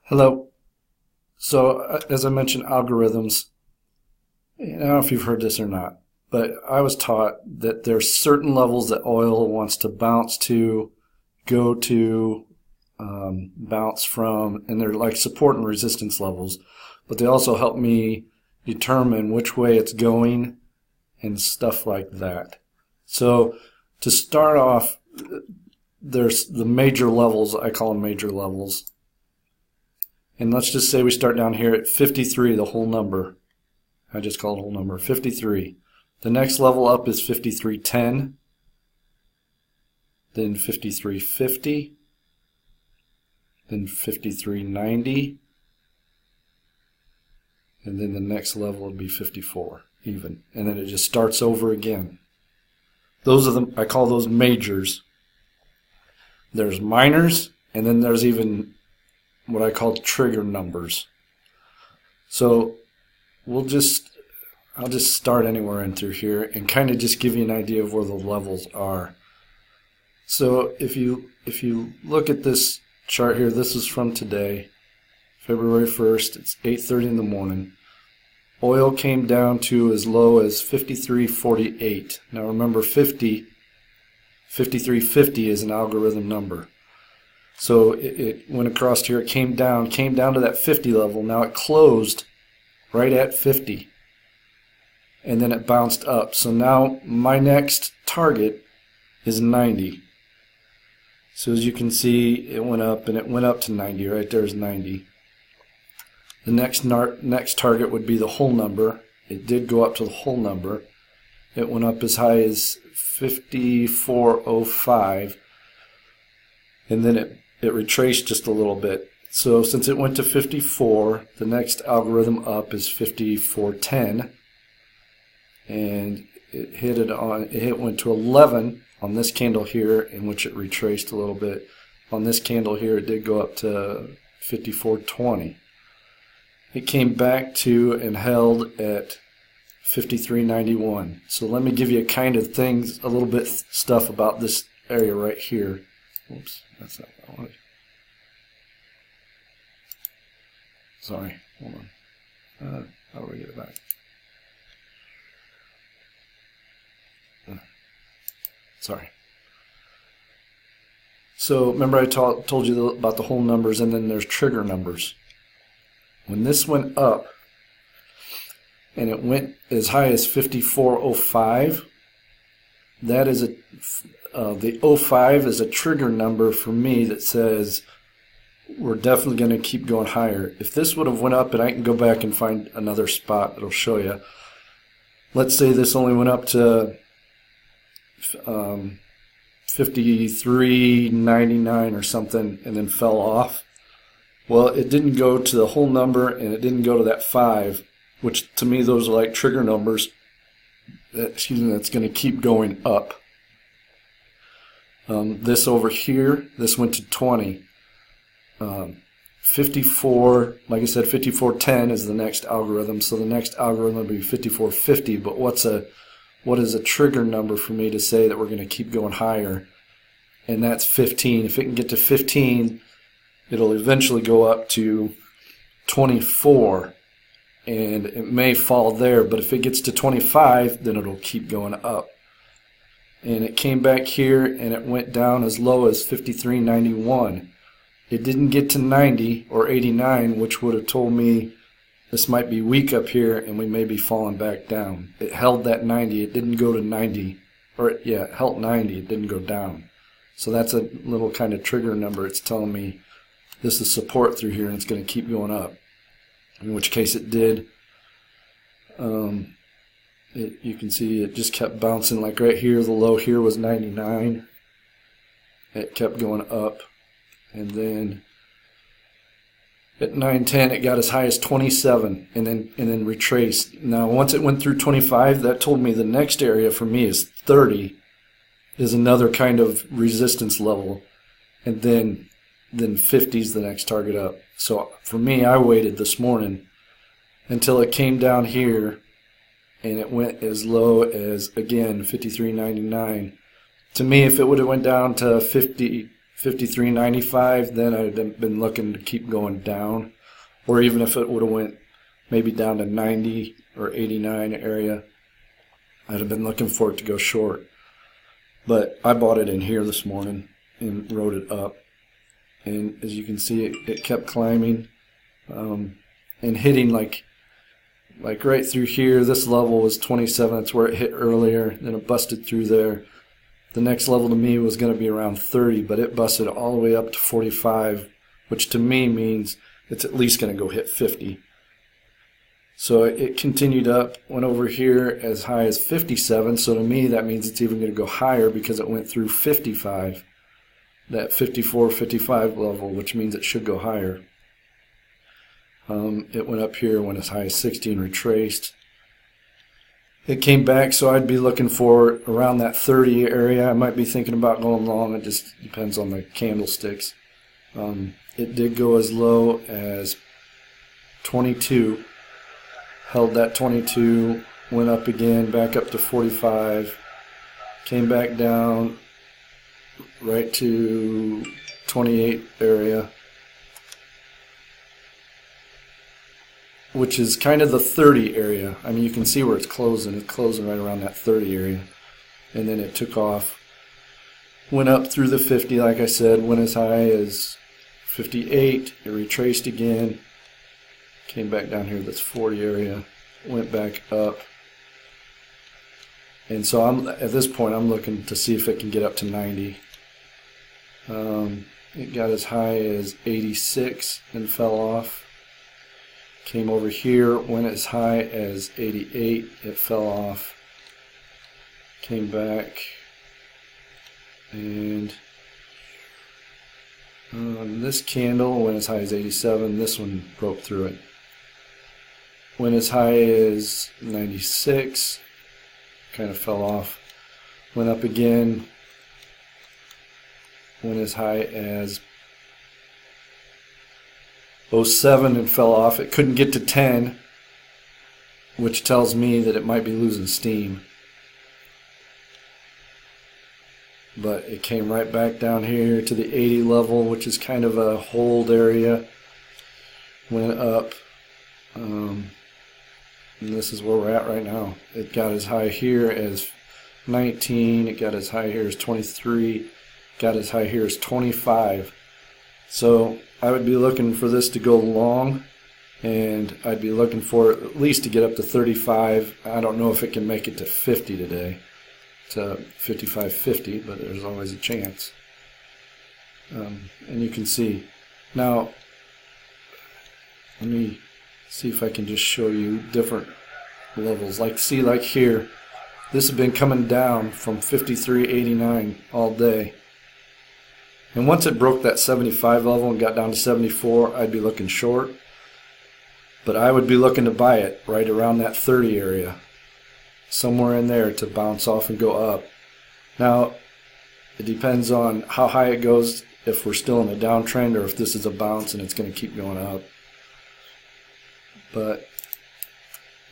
Hello. So, as I mentioned, algorithms. I don't know if you've heard this or not, but I was taught that there's certain levels that oil wants to bounce to, go to, bounce from, and they're like support and resistance levels. But they also help me determine which way it's going and stuff like that. So, to start off, there's the major levels. I call them major levels. And let's just say we start down here at 53, the whole number. I just call it whole number, 53. The next level up is 5310, then 5350, then 5390, and then the next level would be 54, even. And then it just starts over again. Those are I call those majors. There's minors, and then there's even what I call trigger numbers. So I'll just start anywhere in through here and kind of just give you an idea of where the levels are. So if you look at this chart here, this is from today, February 1st. It's 8:30 in the morning. Oil came down to as low as 53.48. Now remember, 5350 is an algorithm number. So it went across here, it came down to that 50 level. Now it closed right at 50. And then it bounced up. So now my next target is 90. So as you can see, it went up and it went up to 90. Right there's 90. The next target would be the whole number. It did go up to the whole number. It went up as high as 54.05. And then it retraced just a little bit. So since it went to 54, the next algorithm up is 5410, and it went to 11 on this candle here, in which it retraced a little bit. On this candle here, it did go up to 5420. It came back to and held at 5391. So let me give you a little bit stuff about this area right here. Oops, that's not what I wanted. Sorry, hold on. How do we get it back? Sorry. So remember I told you about the whole numbers, and then there's trigger numbers. When this went up, and it went as high as 54.05, that is the 05 is a trigger number for me that says we're definitely going to keep going higher. If this would have went up, and I can go back and find another spot that'll show you. Let's say this only went up to 53.99 or something and then fell off. Well, it didn't go to the whole number, and it didn't go to that 5, which to me those are like trigger numbers. That's going to keep going up. This over here, this went to 20. 54, like I said, 5410 is the next algorithm. So the next algorithm would be 5450. But what is a trigger number for me to say that we're going to keep going higher? And that's 15. If it can get to 15, it'll eventually go up to 24. And it may fall there, but if it gets to 25, then it'll keep going up. And it came back here, and it went down as low as 53.91. It didn't get to 90 or 89, which would have told me this might be weak up here, and we may be falling back down. It held that 90. It didn't go to 90. It held 90. It didn't go down. So that's a little kind of trigger number. It's telling me this is support through here, and it's going to keep going up. In which case it did. You can see it just kept bouncing. Like right here, the low here was 99. It kept going up, and then at 9:10 it got as high as 27, and then retraced. Now once it went through 25, that told me the next area for me is 30, is another kind of resistance level, and then 50 is the next target up. So for me, I waited this morning until it came down here, and it went as low as, again, 53.99. To me, if it would have went down to 50, 53.95, then I'd have been looking to keep going down. Or even if it would have went maybe down to 90 or 89 area, I'd have been looking for it to go short. But I bought it in here this morning and wrote it up. And as you can see, it kept climbing and hitting like right through here. This level was 27. That's where it hit earlier. Then it busted through there. The next level to me was going to be around 30, but it busted all the way up to 45, which to me means it's at least going to go hit 50. So it continued up, went over here as high as 57. So to me, that means it's even going to go higher because it went through 55, that 54, 55 level, which means it should go higher. It went up here, went as high as 60 and retraced. It came back, so I'd be looking for around that 30 area. I might be thinking about going long. It just depends on the candlesticks. It did go as low as 22. Held that 22, went up again, back up to 45. Came back down right to 28 area, which is kind of the 30 area. I mean, you can see where it's closing. It's closing right around that 30 area. And then it took off. Went up through the 50, like I said. Went as high as 58. It retraced again. Came back down here, that's 40 area. Went back up. And so at this point, I'm looking to see if it can get up to 90. It got as high as 86 and fell off. Came over here, went as high as 88, it fell off. Came back, and this candle went as high as 87. This one broke through it. Went as high as 96, kind of fell off. Went up again, went as high as 07 and fell off. It couldn't get to 10, which tells me that it might be losing steam. But it came right back down here to the 80 level, which is kind of a hold area. Went up. And this is where we're at right now. It got as high here as 19. It got as high here as 23. Got as high here as 25. So I would be looking for this to go long, and I'd be looking for it at least to get up to 35. I don't know if it can make it to 50 today, to 55.50, but there's always a chance. And you can see. Now, let me see if I can just show you different levels. Like, see, like here, this has been coming down from 53.89 all day. And once it broke that 75 level and got down to 74, I'd be looking short. But I would be looking to buy it right around that 30 area. Somewhere in there to bounce off and go up. Now, it depends on how high it goes, if we're still in a downtrend or if this is a bounce and it's going to keep going up. But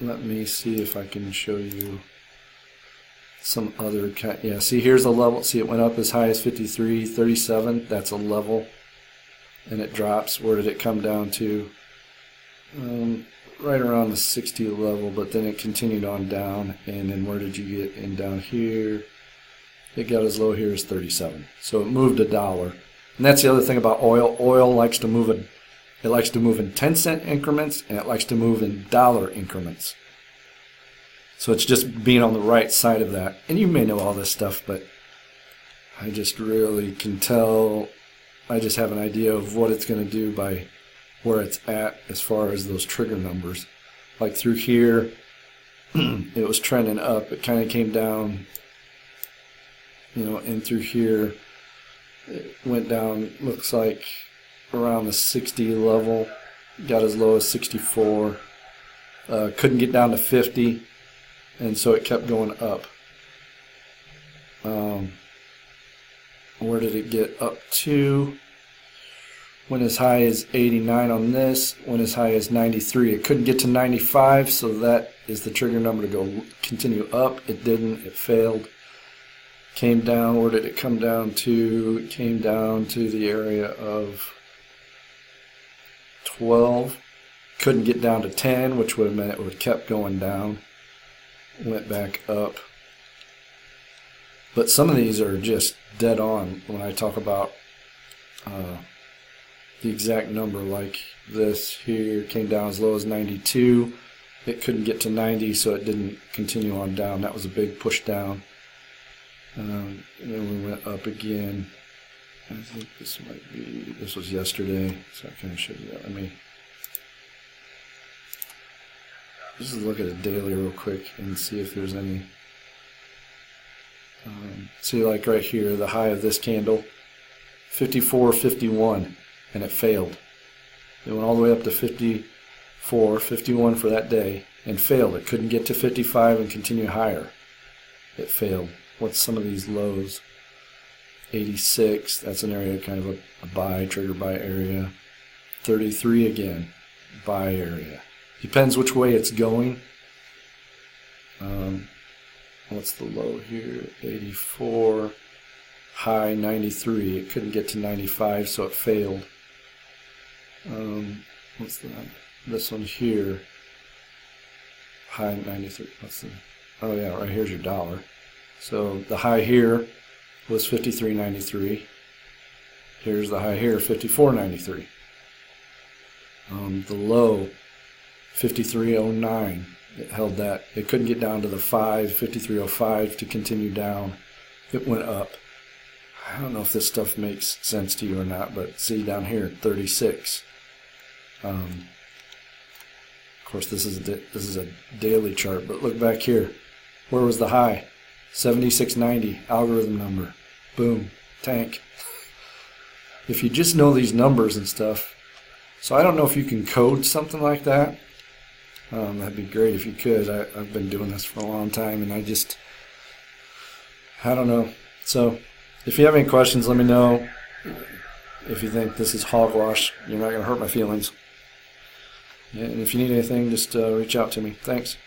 let me see if I can show you some other kind. Yeah, see, here's a level. See, it went up as high as 53.37. That's a level. And it drops. Where did it come down to? Right around the 60 level, but then it continued on down. And then where did you get in down here? It got as low here as 37. So it moved $1. And that's the other thing about oil. Oil likes to move in 10-cent increments, and it likes to move in dollar increments. So it's just being on the right side of that. And you may know all this stuff, but I just really can tell. I just have an idea of what it's going to do by where it's at as far as those trigger numbers. Like through here, it was trending up. It kind of came down, and through here, it went down, looks like around the 60 level. Got as low as 64. Couldn't get down to 50. And so it kept going up. Where did it get up to? Went as high as 89 on this. Went as high as 93. It couldn't get to 95, so that is the trigger number to go continue up. It didn't. It failed. Came down, where did it come down to? It came down to the area of 12. Couldn't get down to 10, which would have meant it would have kept going down. Went back up. But some of these are just dead on when I talk about the exact number. Like this here came down as low as 92. It couldn't get to 90, so it didn't continue on down. That was a big push down. And then we went up again. I think this might be, this was yesterday, so I kind of showed you that. Let me just look at a daily real quick and see if there's any. See, like right here, the high of this candle, 54.51, and it failed. It went all the way up to 54.51 for that day and failed. It couldn't get to 55 and continue higher. It failed. What's some of these lows? 86, that's an area, kind of a buy, trigger buy area. 33 again, buy area. Depends which way it's going. What's the low here? 84, high 93. It couldn't get to 95, so it failed. What's that? This one here, high 93. What's the? Oh yeah, right here's your dollar. So the high here was 53.93. Here's the high here, 54.93. The low, 53.09. It held that. It couldn't get down to the 53.05 to continue down. It went up. I don't know if this stuff makes sense to you or not, but see down here, 36. Of course, this is a daily chart, but look back here. Where was the high? 76.90, algorithm number. Boom, tank. If you just know these numbers and stuff, so I don't know if you can code something like that. That'd be great if you could. I've been doing this for a long time, and I don't know. So if you have any questions, let me know. If you think this is hogwash, you're not going to hurt my feelings. And if you need anything, just reach out to me. Thanks.